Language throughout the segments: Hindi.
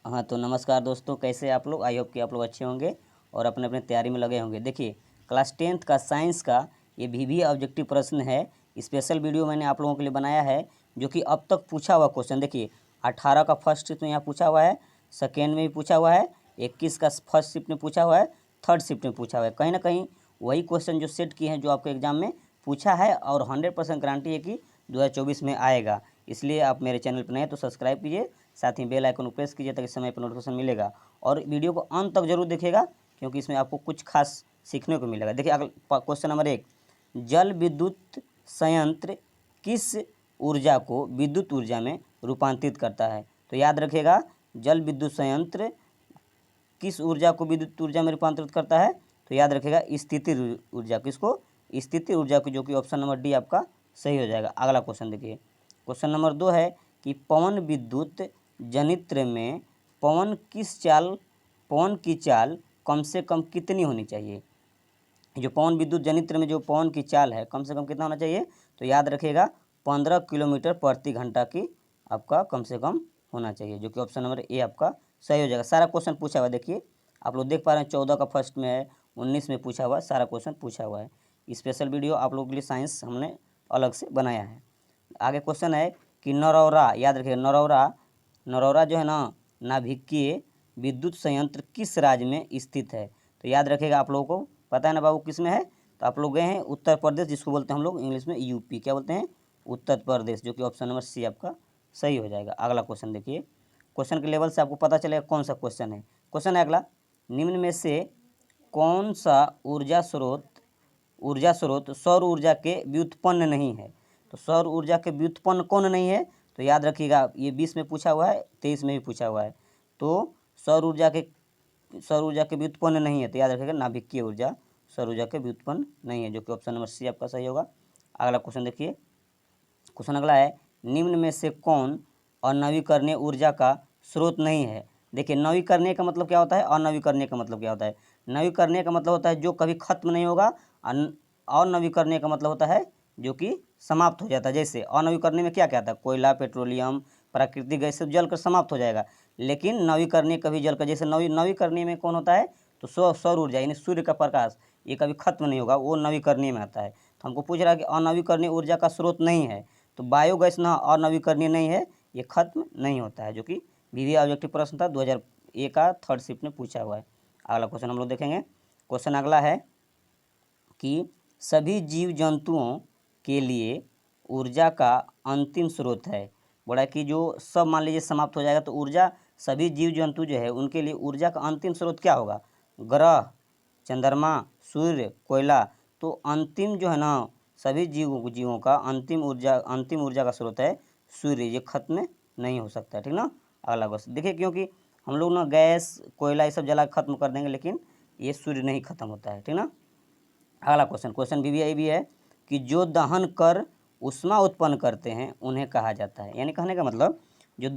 हाँ तो नमस्कार दोस्तों, कैसे आप लोग। आई होप कि आप लोग अच्छे होंगे और अपने अपने तैयारी में लगे होंगे। देखिए, क्लास 10th का साइंस का ये भी ऑब्जेक्टिव प्रश्न है। स्पेशल वीडियो मैंने आप लोगों के लिए बनाया है, जो कि अब तक पूछा हुआ क्वेश्चन। देखिए, 18 का फर्स्ट शिफ्ट में यहाँ पूछा हुआ है, सेकेंड में भी पूछा हुआ है, 21 का फर्स्ट शिफ्ट में पूछा हुआ है, थर्ड शिफ्ट में पूछा हुआ है। कहीं ना कहीं वही क्वेश्चन जो सेट किए हैं, जो आपके एग्जाम में पूछा है, और 100% गारंटी है कि 2024 में आएगा। इसलिए आप मेरे चैनल पर नए हैं तो सब्सक्राइब कीजिए, साथ ही बेल आइकन को प्रेस कीजिए ताकि समय पर नोटिफिकेशन मिलेगा। और वीडियो को अंत तक जरूर देखिएगा, क्योंकि इसमें आपको कुछ खास सीखने को मिलेगा। देखिए, अगला क्वेश्चन नंबर 1, जल विद्युत संयंत्र किस ऊर्जा को विद्युत ऊर्जा में रूपांतरित करता है। तो याद रखिएगा, जल विद्युत संयंत्र किस ऊर्जा को विद्युत ऊर्जा में रूपांतरित करता है। तो याद रखिएगा, स्थितिज ऊर्जा। किसको? स्थितिज ऊर्जा को, जो कि ऑप्शन नंबर डी आपका सही हो जाएगा। अगला क्वेश्चन देखिए, क्वेश्चन नंबर 2 है कि पवन विद्युत जनित्र में पवन की चाल कम से कम कितनी होनी चाहिए। जो पवन विद्युत जनित्र में जो पवन की चाल है, कम से कम कितना होना चाहिए। तो याद रखिएगा, 15 किलोमीटर प्रति घंटा की आपका कम से कम होना चाहिए, जो कि ऑप्शन नंबर ए आपका सही हो जाएगा। सारा क्वेश्चन पूछा हुआ है, देखिए आप लोग देख पा रहे हैं। 14 का फर्स्ट में है, 19 में पूछा हुआ है, सारा क्वेश्चन पूछा हुआ है। स्पेशल वीडियो आप लोगों के लिए साइंस हमने अलग से बनाया है। आगे क्वेश्चन है कि नरौरा, याद रखिए नरौरा जो है ना, नाभिकीय विद्युत संयंत्र किस राज्य में स्थित है। तो याद रखिएगा, आप लोगों को पता है ना बाबू किस में है। तो आप लोग गए हैं उत्तर प्रदेश, जिसको बोलते हैं हम लोग इंग्लिश में यूपी। क्या बोलते हैं? उत्तर प्रदेश, जो कि ऑप्शन नंबर सी आपका सही हो जाएगा। अगला क्वेश्चन देखिए, क्वेश्चन के लेवल से आपको पता चलेगा कौन सा क्वेश्चन है। क्वेश्चन है अगला, निम्न में से कौन सा ऊर्जा स्रोत सौर ऊर्जा के व्युत्पन्न नहीं है। तो सौर ऊर्जा के व्युत्पन्न कौन नहीं है। तो याद रखिएगा, ये 20 में पूछा हुआ है, 23 में भी पूछा हुआ है। तो सौर ऊर्जा के व्युत्पन्न नहीं है। तो याद रखिएगा, नाभिकीय ऊर्जा सौर ऊर्जा के व्युत्पन्न नहीं है, जो कि ऑप्शन नंबर सी आपका सही होगा। अगला क्वेश्चन देखिए, क्वेश्चन अगला है, निम्न में से कौन अनवीकरणीय ऊर्जा का स्रोत नहीं है। देखिए, नवीकरणीय का मतलब क्या होता है, अनवीकरणीय का मतलब क्या होता है। नवीकरणीय का मतलब होता है जो कभी खत्म नहीं होगा, और नवीकरणीय का मतलब होता है जो कि समाप्त हो जाता है। जैसे अनवीकरणीय में क्या क्या आता है, कोयला, पेट्रोलियम, प्राकृतिक गैस सब जलकर समाप्त हो जाएगा। लेकिन नवीकरणीय कभी जलकर, जैसे नवीकरणीय में कौन होता है, तो सौर ऊर्जा यानी सूर्य का प्रकाश, ये कभी खत्म नहीं होगा, वो नवीकरणीय में आता है। तो हमको पूछ रहा है कि अनवीकरणीय ऊर्जा का स्रोत नहीं है। तो बायोगैस ना अनवीकरणीय नहीं है, ये खत्म नहीं होता है, जो कि भी ऑब्जेक्टिव प्रश्न था 2001 का थर्ड शिफ्ट में पूछा हुआ है। अगला क्वेश्चन हम लोग देखेंगे। क्वेश्चन अगला है कि सभी जीव जंतुओं के लिए ऊर्जा का अंतिम स्रोत है। बोला कि जो सब मान लीजिए समाप्त हो जाएगा, तो ऊर्जा सभी जीव जंतु जो है उनके लिए ऊर्जा का अंतिम स्रोत क्या होगा। ग्रह, चंद्रमा, सूर्य, कोयला। तो अंतिम जो है ना, सभी जीवों का अंतिम ऊर्जा का स्रोत है सूर्य। ये खत्म नहीं हो सकता है, ठीक ना। अगला क्वेश्चन देखिए, क्योंकि हम लोग ना गैस, कोयला ये सब जला के खत्म कर देंगे, लेकिन ये सूर्य नहीं खत्म होता है, ठीक ना। अगला क्वेश्चन भी है कि जो दहन कर ऊष्मा उत्पन्न करते हैं उन्हें कहा जाता है। यानी कहने का मतलब, जो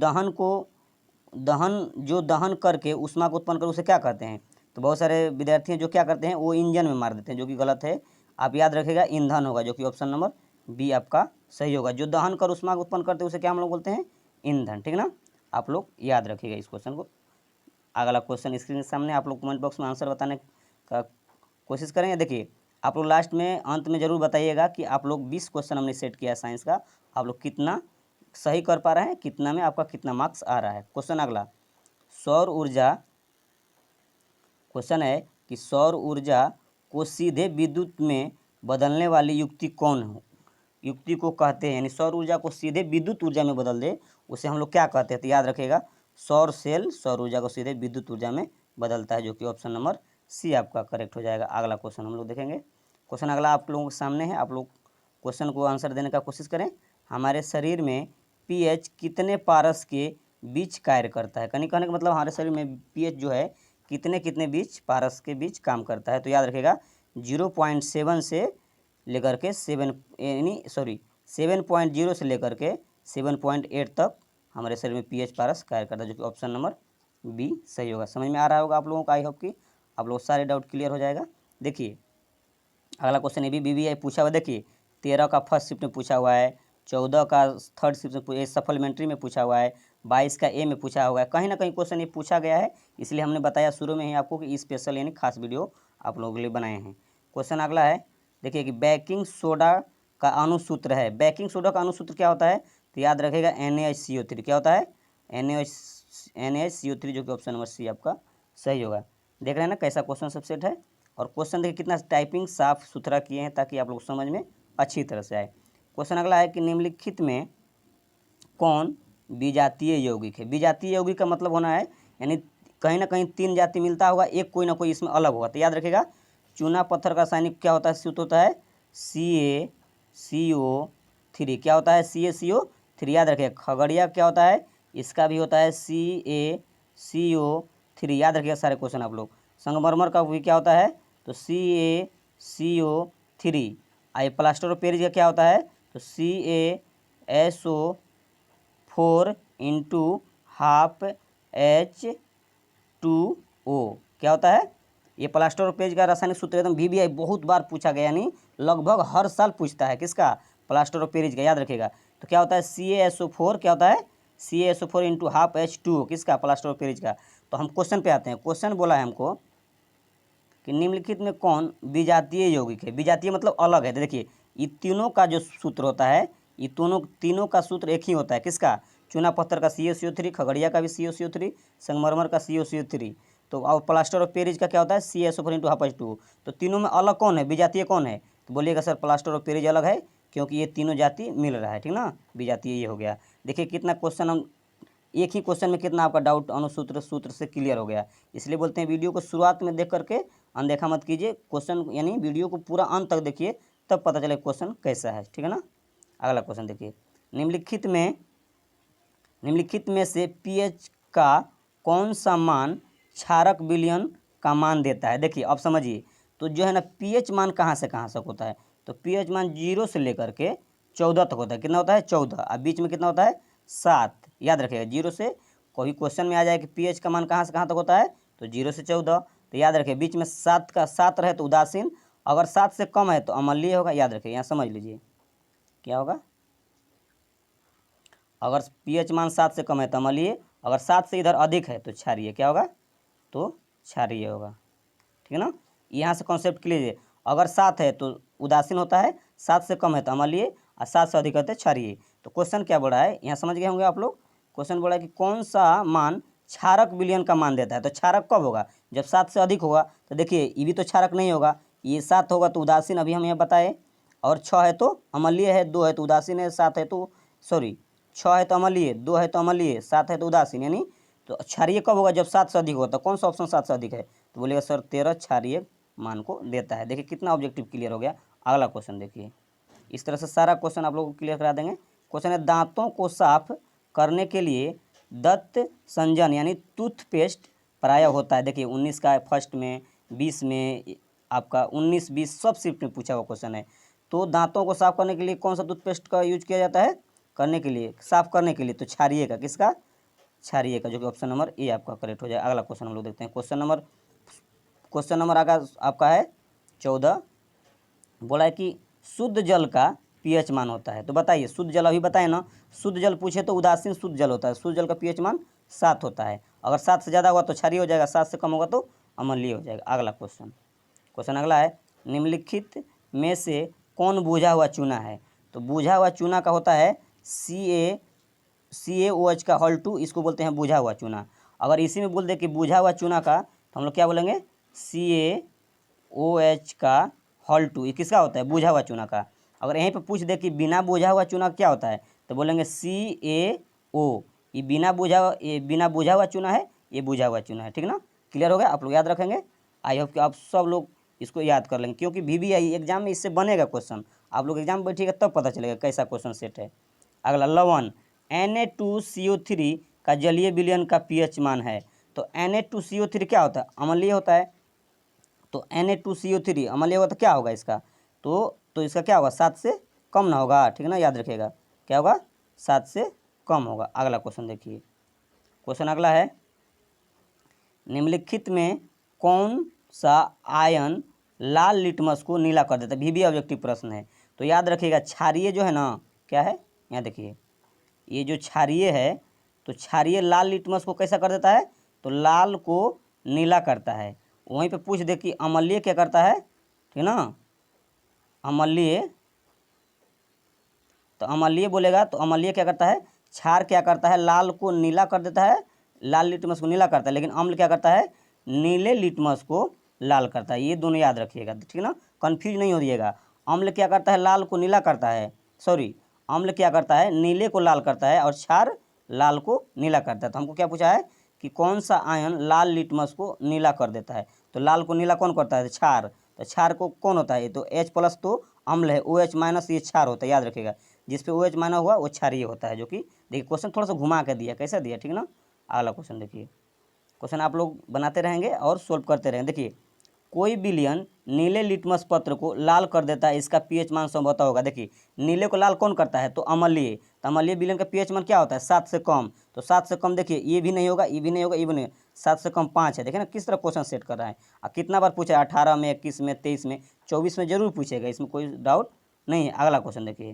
दहन करके ऊष्मा को उत्पन्न कर उसे क्या कहते हैं। तो बहुत सारे विद्यार्थी हैं जो क्या करते हैं, वो इंजन में मार देते हैं, जो कि गलत है। आप याद रखिएगा, ईंधन होगा, जो कि ऑप्शन नंबर बी आपका सही होगा। जो दहन कर ऊष्मा को उत्पन्न करते हैं उसे क्या हम लोग बोलते हैं, ईंधन, ठीक ना। आप लोग याद रखिएगा इस क्वेश्चन को। अगला क्वेश्चन स्क्रीन के सामने, आप लोग कमेंट बॉक्स में आंसर बताने का कोशिश करेंगे। देखिए, आप लोग लास्ट में अंत में जरूर बताइएगा कि आप लोग 20 क्वेश्चन हमने सेट किया है साइंस का, आप लोग कितना सही कर पा रहे हैं, कितना में आपका कितना मार्क्स आ रहा है। क्वेश्चन अगला, सौर ऊर्जा क्वेश्चन है कि सौर ऊर्जा को सीधे विद्युत में बदलने वाली युक्ति को कहते हैं। यानी सौर ऊर्जा को सीधे विद्युत ऊर्जा में बदल दे, उसे हम लोग क्या कहते हैं। तो याद रखिएगा, सौर सेल सौर ऊर्जा को सीधे विद्युत ऊर्जा में बदलता है, जो कि ऑप्शन नंबर सी आपका करेक्ट हो जाएगा। अगला क्वेश्चन हम लोग देखेंगे। क्वेश्चन अगला आप लोगों के सामने है, आप लोग क्वेश्चन को आंसर देने का कोशिश करें। हमारे शरीर में पीएच कितने पारस के बीच कार्य करता है। कहने का मतलब, हमारे शरीर में पीएच जो है कितने बीच पारस के बीच काम करता है। तो याद रखिएगा, 0.7 से लेकर के 7.0 से लेकर के 7.8 तक हमारे शरीर में पीएच पारस कार्य करता है, जो कि ऑप्शन नंबर बी सही होगा। समझ में आ रहा होगा आप लोगों को, आई होप कि आप लोग सारे डाउट क्लियर हो जाएगा। देखिए, अगला क्वेश्चन ये भी पूछा हुआ। देखिए, 13 का फर्स्ट शिफ्ट में पूछा हुआ है, 14 का थर्ड शिफ्ट में सप्लीमेंट्री में पूछा हुआ है, 22 का ए में पूछा हुआ है। कहीं ना कहीं क्वेश्चन ये पूछा गया है, इसलिए हमने बताया शुरू में ही आपको कि स्पेशल यानी खास वीडियो आप लोगों के लिए बनाए हैं। क्वेश्चन अगला है, देखिए कि बेकिंग सोडा का अणुसूत्र है। बेकिंग सोडा का अणुसूत्र क्या होता है? तो याद रखेगा NaHCO3। क्या होता है? NaHCO3, जो कि ऑप्शन नंबर सी आपका सही होगा। देख रहे हैं ना कैसा क्वेश्चन सब सेट है। और क्वेश्चन देखिए कितना टाइपिंग साफ सुथरा किए हैं ताकि आप लोग समझ में अच्छी तरह से आए। क्वेश्चन अगला है कि निम्नलिखित में कौन विजातीय यौगिक है? विजातीय यौगिक का मतलब होना है यानी कहीं ना कहीं 3 जाति मिलता होगा, एक कोई ना कोई इसमें अलग होगा। तो याद रखेगा चूना पत्थर का रासायनिक क्या होता है? सूत्र होता है CaCO3। क्या होता है? CaCO3। याद रखिएगा। खगड़िया क्या होता है? इसका भी होता है CaCO3। याद रखिएगा सारे क्वेश्चन आप लोग। संगमरमर का भी क्या होता है? तो CaCO3। I plaster of Paris का क्या होता है? तो CaSO4 इंटू हाफ H2O। क्या होता है? ये प्लास्टर ऑफ पेरिस का रासायनिक सूत्र एकदम VBI बहुत बार पूछा गया, यानी लगभग हर साल पूछता है। किसका? प्लास्टर ऑफ पेरिस का। याद रखिएगा। तो क्या होता है? CaSO4। क्या होता है? CaSO4 into half H2O। किसका? प्लास्टर ऑफ पेरिस का। तो हम क्वेश्चन पे आते हैं। क्वेश्चन बोला है हमको कि निम्नलिखित में कौन विजातीय यौगिक है? विजातीय मतलब अलग है। तो देखिए ये तीनों का जो सूत्र होता है, ये तीनों का सूत्र एक ही होता है। किसका? चूना पत्थर का CaCO3, खगड़िया का भी CaCO3, संगमरमर का CaCO3। तो और प्लास्टर ऑफ पेरिस का क्या होता है? CaSO4 into half H2O। तो तीनों में अलग कौन है? विजातीय कौन है? तो बोलिएगा सर प्लास्टर ऑफ पेरिस अलग है, क्योंकि ये तीनों जाति मिल रहा है। ठीक ना? विजातीय ये हो गया। देखिए कितना क्वेश्चन हम एक ही क्वेश्चन में कितना आपका डाउट अणुसूत्र सूत्र से क्लियर हो गया। इसलिए बोलते हैं वीडियो को शुरुआत में देख करके अनदेखा मत कीजिए। क्वेश्चन यानी वीडियो को पूरा अंत तक देखिए, तब पता चले क्वेश्चन कैसा है। ठीक है ना? अगला क्वेश्चन देखिए, निम्नलिखित में से pH का कौन सा मान क्षारक विलयन का मान देता है? देखिए अब समझिए। तो जो है ना pH मान कहाँ से कहाँ तक होता है? तो pH मान 0 से लेकर के 14 तक होता है। कितना होता है? 14। अब बीच में कितना होता है? 7। याद रखिएगा 0 से कोई क्वेश्चन में आ जाए कि pH का मान कहाँ से कहाँ तक होता है, तो 0 से 14। तो याद रखिए बीच में 7 रहे तो उदासीन, अगर 7 से कम है तो अम्लीय होगा। याद रखिए, यहाँ समझ लीजिए क्या होगा। अगर pH मान 7 से कम है तो अम्लीय, अगर 7 से इधर अधिक है तो क्षारीय। क्या होगा? तो क्षारीय होगा। ठीक है ना? यहाँ से कॉन्सेप्ट क्लियर है। अगर 7 है तो उदासीन होता है, 7 से कम है तो अम्लीय, और 7 से अधिक होता है क्षारीय। तो क्वेश्चन क्या बोला है, यहाँ समझ गए होंगे आप लोग। क्वेश्चन बोला है कि कौन सा मान क्षारक विलयन का मान देता है? तो क्षारक कब होगा? जब 7 से अधिक होगा। तो देखिए ये भी तो क्षारक नहीं होगा, ये 7 होगा तो उदासीन, अभी हम यहाँ बताए, और 6 है तो अम्लीय है, 2 है तो उदासीन है, 7 है तो 6 है तो अम्लीय, 2 है तो अम्लीय, 7 है तो उदासीन। यानी तो क्षारीय कब होगा? जब 7 से अधिक होगा। तो कौन सा ऑप्शन 7 से अधिक है? तो बोलिएगा सर 13 क्षारीय मान को देता है। देखिए कितना ऑब्जेक्टिव क्लियर हो गया। अगला क्वेश्चन देखिए, इस तरह से सारा क्वेश्चन आप लोगों को क्लियर करा देंगे। क्वेश्चन है, दांतों को साफ करने के लिए दंत संजन यानी टूथपेस्ट प्रायः होता है। देखिए 19 का फर्स्ट में, 20 में, आपका 19, 20 सब शिफ्ट में पूछा हुआ क्वेश्चन है। तो दांतों को साफ करने के लिए कौन सा टूथपेस्ट का यूज किया जाता है? करने के लिए, साफ करने के लिए, तो क्षारीय का। किसका? क्षारीय का, जो कि ऑप्शन नंबर ए आपका करेक्ट हो जाए। अगला क्वेश्चन हम लोग देखते हैं। क्वेश्चन नंबर आपका है 14। बोला है कि शुद्ध जल का pH मान होता है। तो बताइए शुद्ध जल, अभी बताए ना, शुद्ध जल पूछे तो उदासीन शुद्ध जल होता है। शुद्ध जल का pH मान 7 होता है। अगर 7 से ज़्यादा होगा तो क्षारीय हो जाएगा, 7 से कम होगा तो अम्लीय हो जाएगा। अगला क्वेश्चन अगला है, निम्नलिखित में से कौन बूझा हुआ चूना है? तो बूझा हुआ चूना का होता है CaOH का हॉल 2, इसको बोलते हैं बूझा हुआ चूना। अगर इसी में बोल दे कि बूझा हुआ चूना का, तो हम लोग क्या बोलेंगे? CaOH का हॉल 2, ये किसका होता है? बूझा हुआ चूना का। अगर यहीं पे पूछ दे कि बिना बूझा हुआ चूना क्या होता है, तो बोलेंगे CaO। ये बिना बूझा हुआ चूना है, ये बूझा हुआ चूना है। ठीक ना? क्लियर हो गया? आप लोग याद रखेंगे। आई होप कि आप सब लोग इसको याद कर लेंगे, क्योंकि VBI एग्जाम में इससे बनेगा क्वेश्चन। आप लोग एग्जाम में बैठिएगा तब पता चलेगा कैसा क्वेश्चन सेट है। अगला लवण, Na2CO3 का जलीय विलयन का pH मान है। तो Na2CO3 क्या होता है? अम्लीय होता है। तो Na2CO3 अम्लीय होगा तो क्या होगा इसका? तो इसका क्या होगा? 7 से कम ना होगा। ठीक है ना? याद रखिएगा क्या होगा? 7 से कम होगा। अगला क्वेश्चन देखिए। क्वेश्चन अगला है, निम्नलिखित में कौन सा आयन लाल लिटमस को नीला कर देता है? VBI ऑब्जेक्टिव प्रश्न है। तो याद रखिएगा क्षारीय जो है ना, क्या है? यहाँ देखिए, ये जो क्षारीय है, तो क्षारीय लाल लिटमस को कैसा कर देता है, तो लाल को नीला करता है। वहीं पे पूछ दे कि अम्लीय क्या करता है, ठीक ना, अम्लीय, तो अम्लीय बोलेगा तो अम्लीय क्या करता है, क्षार क्या करता है, लाल को नीला कर देता है, लाल लिटमस को नीला करता है, लेकिन अम्ल क्या करता है, नीले लिटमस को लाल करता है। ये दोनों याद रखिएगा, ठीक ना, कन्फ्यूज नहीं हो जाइएगा। अम्ल क्या करता है, लाल को नीला करता है, सॉरी, अम्ल क्या करता है, नीले को लाल करता है, और क्षार लाल को नीला करता है। तो हमको क्या पूछा है कि कौन सा आयन लाल लिटमस को नीला कर देता है, तो लाल को नीला कौन करता है, क्षार। तो क्षार को कौन होता है, तो H+ तो अम्ल है, OH- ये क्षार होता है, याद रखिएगा। जिस पे OH- हुआ वो क्षारीय होता है, जो कि देखिए क्वेश्चन थोड़ा सा घुमा के दिया, कैसा दिया, ठीक ना। अगला क्वेश्चन देखिए, क्वेश्चन आप लोग बनाते रहेंगे और सोल्व करते रहेंगे। देखिए, कोई विलयन नीले लिटमस पत्र को लाल कर देता है, इसका pH मान संभवतः होगा। देखिए, नीले को लाल कौन करता है, तो अम्लीय, तो अम्लीय विलयन का pH मान क्या होता है, 7 से कम। तो 7 से कम, देखिए ये भी नहीं होगा, ये भी नहीं होगा, ये भी नहीं, 7 से कम 5 है। देखिए ना किस तरह क्वेश्चन सेट कर रहा है। और कितना बार पूछा है, 18 में, 21 में, 23 में, 24 में जरूर पूछेगा, इसमें कोई डाउट नहीं है। अगला क्वेश्चन देखिए,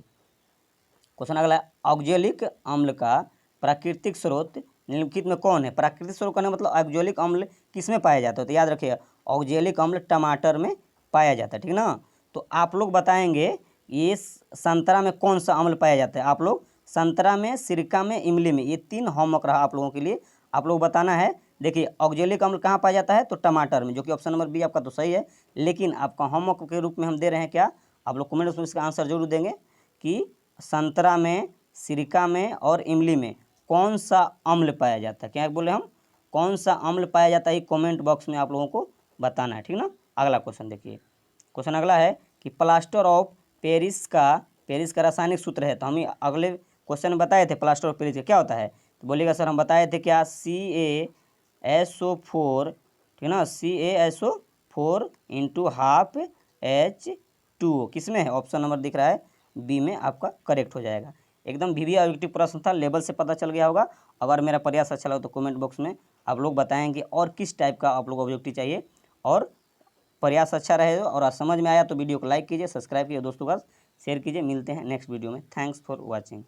क्वेश्चन अगला, ऑक्जेलिक अम्ल का प्राकृतिक स्रोत निम्नलिखित में कौन है। प्राकृतिक स्रोत का मतलब ऑक्जेलिक अम्ल किस में पाया जाता है, तो याद रखिएगा ऑक्जेलिक अम्ल टमाटर में पाया जाता है, ठीक ना। तो आप लोग बताएंगे ये संतरा में कौन सा अम्ल पाया जाता है। आप लोग संतरा में, सिरका में, इमली में, ये 3 होमवर्क रहा आप लोगों के लिए। आप लोग बताना है। देखिए, ऑक्जेलिक अम्ल कहाँ पाया जाता है, तो टमाटर में, जो कि ऑप्शन नंबर बी आपका तो सही है। लेकिन आपका होमवर्क के रूप में हम दे रहे हैं क्या, आप लोग कमेंट में इसका आंसर जरूर देंगे कि संतरा में, सिरका में और इमली में कौन सा अम्ल पाया जाता है। क्या बोले हम, कौन सा अम्ल पाया जाता है, कमेंट बॉक्स में आप लोगों को बताना है, ठीक ना। अगला क्वेश्चन देखिए, क्वेश्चन अगला है कि प्लास्टर ऑफ पेरिस का रासायनिक सूत्र है। तो हम अगले क्वेश्चन में बताए थे प्लास्टर ऑफ पेरिस का क्या होता है, तो बोलिएगा सर हम बताए थे क्या, CaSO4, ठीक ना, CaSO4 इंटू ½ H2O, किस में है, ऑप्शन नंबर दिख रहा है बी में, आपका करेक्ट हो जाएगा। एकदम वीवी ऑब्जेक्टिव प्रश्न था, लेवल से पता चल गया होगा। अगर मेरा प्रयास अच्छा लगा तो कमेंट बॉक्स में आप लोग बताएंगे और किस टाइप का आप लोग ऑब्जेक्टिव चाहिए, और प्रयास अच्छा रहे और समझ में आया तो वीडियो को लाइक कीजिए, सब्सक्राइब कीजिए, दोस्तों का शेयर कीजिए। मिलते हैं नेक्स्ट वीडियो में। Thanks for watching.